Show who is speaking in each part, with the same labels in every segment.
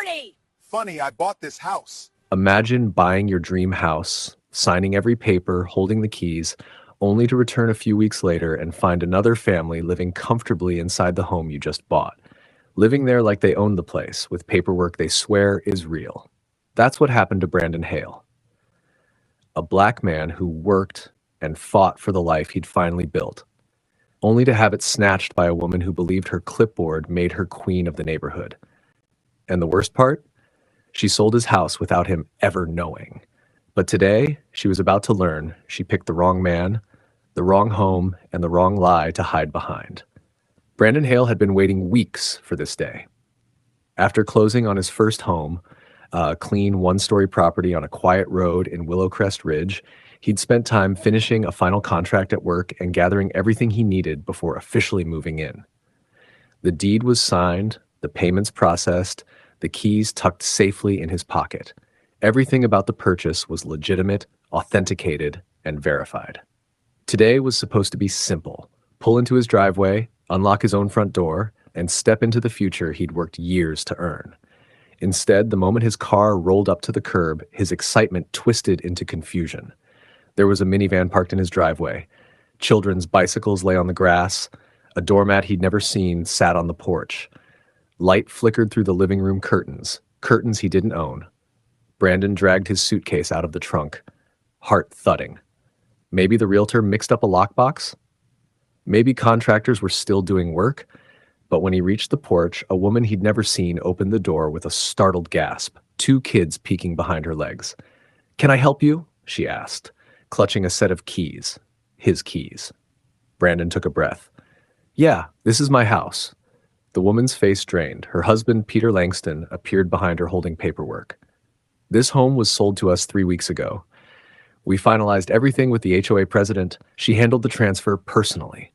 Speaker 1: funny?
Speaker 2: Funny, I bought this house.
Speaker 3: Imagine buying your dream house, signing every paper, holding the keys, only to return a few weeks later and find another family living comfortably inside the home you just bought, living there like they own the place, with paperwork they swear is real. That's what happened to Brandon Hale, a black man who worked and fought for the life he'd finally built, only to have it snatched by a woman who believed her clipboard made her queen of the neighborhood. And the worst part? She sold his house without him ever knowing. But today, she was about to learn she picked the wrong man, the wrong home, and the wrong lie to hide behind. Brandon Hale had been waiting weeks for this day. After closing on his first home, a clean one-story property on a quiet road in Willowcrest Ridge, he'd spent time finishing a final contract at work and gathering everything he needed before officially moving in. The deed was signed, the payments processed, the keys tucked safely in his pocket. Everything about the purchase was legitimate, authenticated, and verified. Today was supposed to be simple. Pull into his driveway, unlock his own front door, and step into the future he'd worked years to earn. Instead, the moment his car rolled up to the curb, his excitement twisted into confusion. There was a minivan parked in his driveway. Children's bicycles lay on the grass. A doormat he'd never seen sat on the porch. Light flickered through the living room curtains he didn't own. Brandon dragged his suitcase out of the trunk, heart thudding. Maybe the realtor mixed up a lockbox? Maybe contractors were still doing work? But when he reached the porch, a woman he'd never seen opened the door with a startled gasp, 2 kids peeking behind her legs. "Can I help you?" she asked, clutching a set of keys. His keys. Brandon took a breath. "Yeah, this is my house." The woman's face drained. Her husband, Peter Langston, appeared behind her holding paperwork. "This home was sold to us 3 weeks ago. We finalized everything with the HOA president. She handled the transfer personally."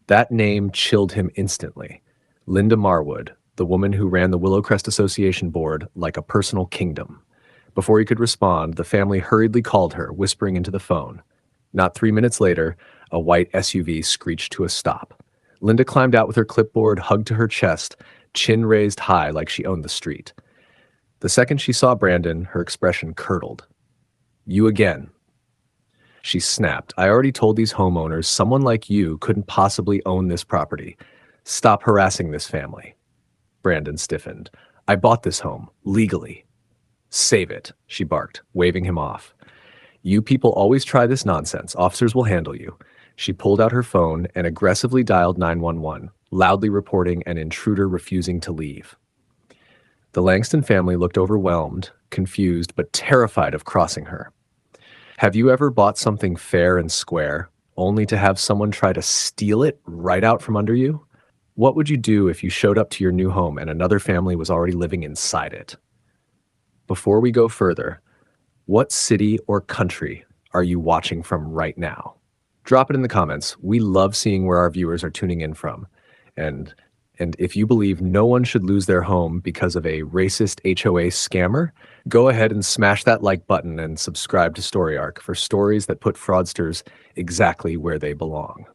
Speaker 3: That name chilled him instantly. Linda Marwood, the woman who ran the Willowcrest Association board like a personal kingdom. Before he could respond, the family hurriedly called her, whispering into the phone. Not 3 minutes later, a white SUV screeched to a stop. Linda climbed out with her clipboard hugged to her chest, chin raised high like she owned the street. The second she saw Brandon, her expression curdled. "You again." She snapped. "I already told these homeowners someone like you couldn't possibly own this property. Stop harassing this family." Brandon stiffened. "I bought this home, legally." "Save it," she barked, waving him off. "You people always try this nonsense. Officers will handle you." She pulled out her phone and aggressively dialed 911, loudly reporting an intruder refusing to leave. The Langston family looked overwhelmed, confused, but terrified of crossing her. Have you ever bought something fair and square, only to have someone try to steal it right out from under you? What would you do if you showed up to your new home and another family was already living inside it? Before we go further, what city or country are you watching from right now? Drop it in the comments. We love seeing where our viewers are tuning in from. And if you believe no one should lose their home because of a racist HOA scammer, go ahead and smash that like button and subscribe to Story Arc for stories that put fraudsters exactly where they belong.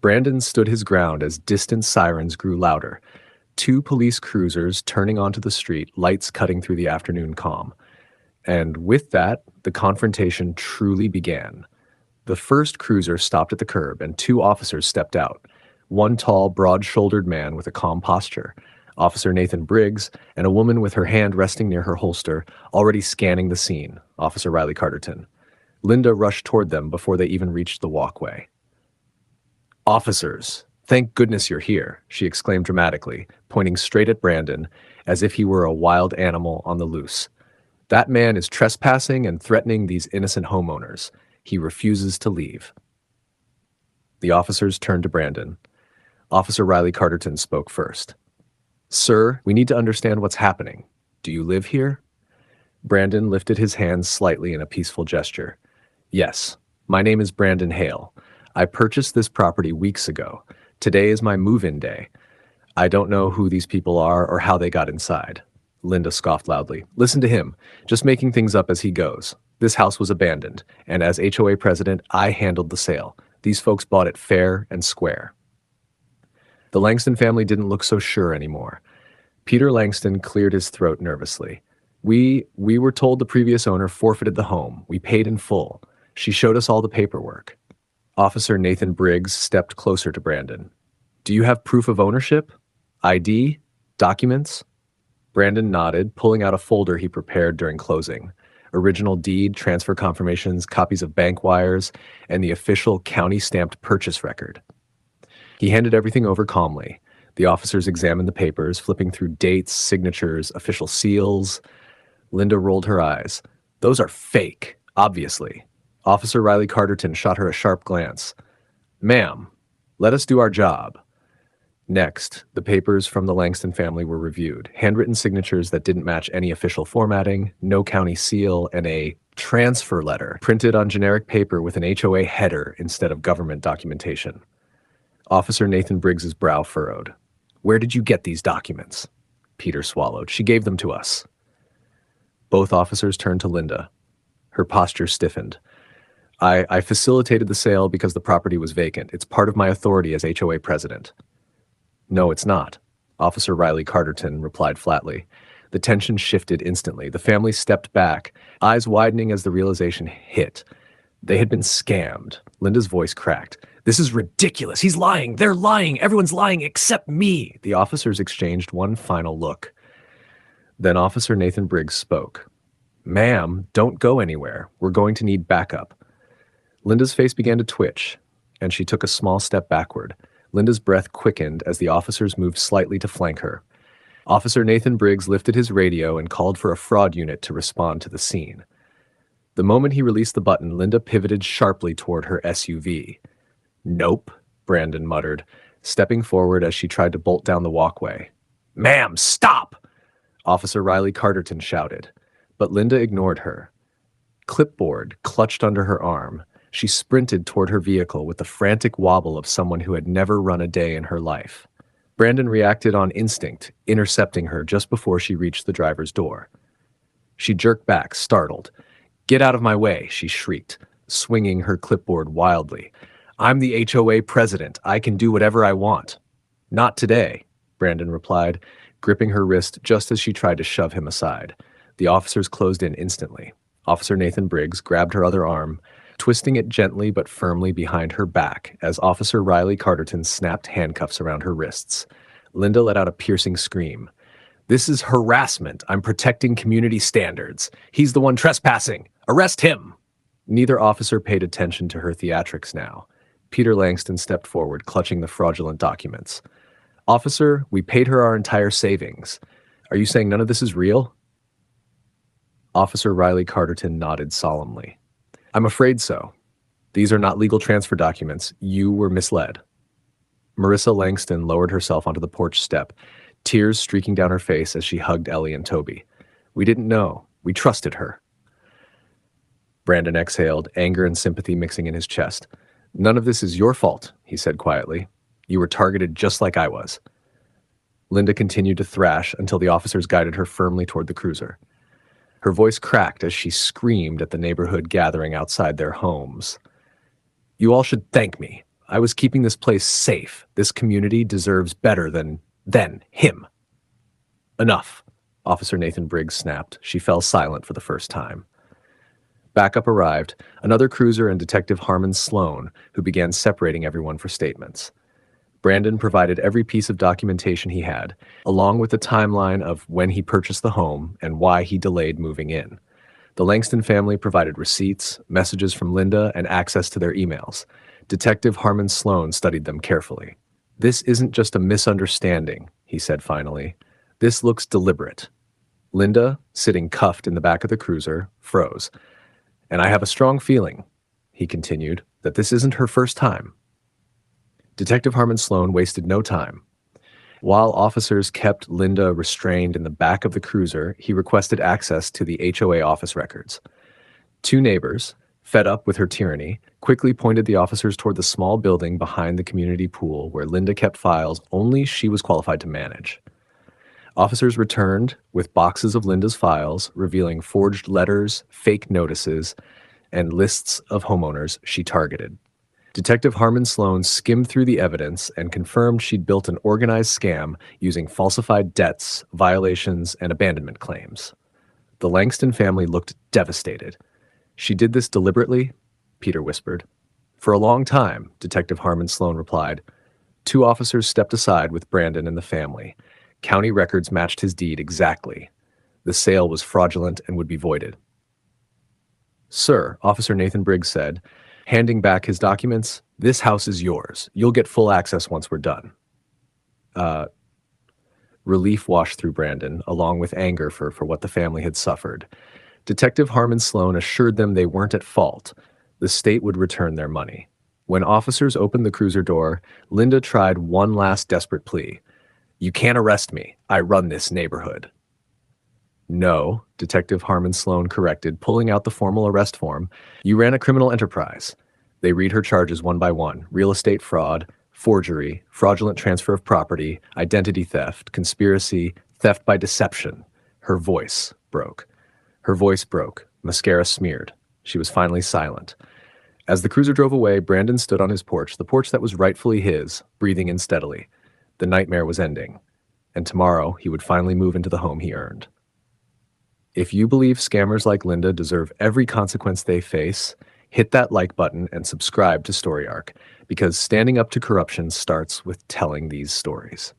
Speaker 3: Brandon stood his ground as distant sirens grew louder. 2 police cruisers turning onto the street, lights cutting through the afternoon calm. And with that, the confrontation truly began. The first cruiser stopped at the curb and 2 officers stepped out. One tall, broad-shouldered man with a calm posture, Officer Nathan Briggs, and a woman with her hand resting near her holster, already scanning the scene, Officer Riley Carterton. Linda rushed toward them before they even reached the walkway. "Officers, thank goodness you're here," she exclaimed dramatically, pointing straight at Brandon, as if he were a wild animal on the loose. "That man is trespassing and threatening these innocent homeowners. He refuses to leave." The officers turned to Brandon. Officer Riley Carterton spoke first. "Sir, we need to understand what's happening. Do you live here?" Brandon lifted his hands slightly in a peaceful gesture. "Yes, my name is Brandon Hale. I purchased this property weeks ago. Today is my move-in day. I don't know who these people are or how they got inside." Linda scoffed loudly. "Listen to him, just making things up as he goes. This house was abandoned, and as HOA president, I handled the sale. These folks bought it fair and square." The Langston family didn't look so sure anymore. Peter Langston cleared his throat nervously. We were told the previous owner forfeited the home. We paid in full. She showed us all the paperwork. Officer Nathan Briggs stepped closer to Brandon. Do you have proof of ownership? ID? Documents? Brandon nodded, pulling out a folder he prepared during closing. Original deed, transfer confirmations, copies of bank wires, and the official county-stamped purchase record. He handed everything over calmly. The officers examined the papers, flipping through dates, signatures, official seals. Linda rolled her eyes. Those are fake, obviously. Officer Riley Carterton shot her a sharp glance. Ma'am, let us do our job. Next, the papers from the Langston family were reviewed. Handwritten signatures that didn't match any official formatting, no county seal, and a transfer letter printed on generic paper with an HOA header instead of government documentation. Officer Nathan Briggs's brow furrowed. Where did you get these documents? Peter swallowed. She gave them to us. Both officers turned to Linda. Her posture stiffened. I facilitated the sale because the property was vacant. It's part of my authority as HOA president. No, it's not, Officer Riley Carterton replied flatly. The tension shifted instantly. The family stepped back, eyes widening as the realization hit. They had been scammed. Linda's voice cracked. This is ridiculous. He's lying. They're lying. Everyone's lying except me. The officers exchanged one final look. Then Officer Nathan Briggs spoke. Ma'am, don't go anywhere. We're going to need backup. Linda's face began to twitch, and she took a small step backward. Linda's breath quickened as the officers moved slightly to flank her. Officer Nathan Briggs lifted his radio and called for a fraud unit to respond to the scene. The moment he released the button, Linda pivoted sharply toward her SUV. Nope, Brandon muttered, stepping forward as she tried to bolt down the walkway. Ma'am, stop! Officer Riley Carterton shouted, but Linda ignored her. Clipboard clutched under her arm. She sprinted toward her vehicle with the frantic wobble of someone who had never run a day in her life. Brandon reacted on instinct, intercepting her just before she reached the driver's door. She jerked back, startled. Get out of my way, she shrieked, swinging her clipboard wildly. I'm the HOA president. I can do whatever I want. Not today, Brandon replied, gripping her wrist just as she tried to shove him aside. The officers closed in instantly. Officer Nathan Briggs grabbed her other arm, twisting it gently but firmly behind her back as Officer Riley Carterton snapped handcuffs around her wrists. Linda let out a piercing scream. This is harassment. I'm protecting community standards. He's the one trespassing. Arrest him! Neither officer paid attention to her theatrics now. Peter Langston stepped forward, clutching the fraudulent documents. Officer, we paid her our entire savings. Are you saying none of this is real? Officer Riley Carterton nodded solemnly. I'm afraid so. These are not legal transfer documents. You were misled. Marissa Langston lowered herself onto the porch step, tears streaking down her face as she hugged Ellie and Toby. We didn't know. We trusted her. Brandon exhaled, anger and sympathy mixing in his chest. None of this is your fault, he said quietly. You were targeted just like I was. Linda continued to thrash until the officers guided her firmly toward the cruiser. Her voice cracked as she screamed at the neighborhood gathering outside their homes. You all should thank me. I was keeping this place safe. This community deserves better than him. Enough, Officer Nathan Briggs snapped. She fell silent for the first time. Backup arrived, another cruiser and Detective Harmon Sloan, who began separating everyone for statements. Brandon provided every piece of documentation he had, along with the timeline of when he purchased the home and why he delayed moving in. The Langston family provided receipts, messages from Linda, and access to their emails. Detective Harmon Sloan studied them carefully. This isn't just a misunderstanding, he said finally. This looks deliberate. Linda, sitting cuffed in the back of the cruiser, froze. And I have a strong feeling, he continued, that this isn't her first time. Detective Harmon Sloan wasted no time. While officers kept Linda restrained in the back of the cruiser, he requested access to the HOA office records. Two neighbors, fed up with her tyranny, quickly pointed the officers toward the small building behind the community pool where Linda kept files only she was qualified to manage. Officers returned with boxes of Linda's files, revealing forged letters, fake notices, and lists of homeowners she targeted. Detective Harmon Sloan skimmed through the evidence and confirmed she'd built an organized scam using falsified debts, violations, and abandonment claims. The Langston family looked devastated. She did this deliberately, Peter whispered. For a long time, Detective Harmon Sloan replied. Two officers stepped aside with Brandon and the family. County records matched his deed exactly. The sale was fraudulent and would be voided. Sir, Officer Nathan Briggs said, handing back his documents, this house is yours. You'll get full access once we're done. Relief washed through Brandon, along with anger for what the family had suffered. Detective Harmon Sloan assured them they weren't at fault. The state would return their money. When officers opened the cruiser door, Linda tried one last desperate plea. You can't arrest me. I run this neighborhood. No, Detective Harmon Sloan corrected, pulling out the formal arrest form. You ran a criminal enterprise. They read her charges one by one. Real estate fraud, forgery, fraudulent transfer of property, identity theft, conspiracy, theft by deception. Her voice broke. Mascara smeared. She was finally silent. As the cruiser drove away, Brandon stood on his porch, the porch that was rightfully his, breathing in steadily. The nightmare was ending. And tomorrow, he would finally move into the home he earned. If you believe scammers like Linda deserve every consequence they face, hit that like button and subscribe to Story Arc, because standing up to corruption starts with telling these stories.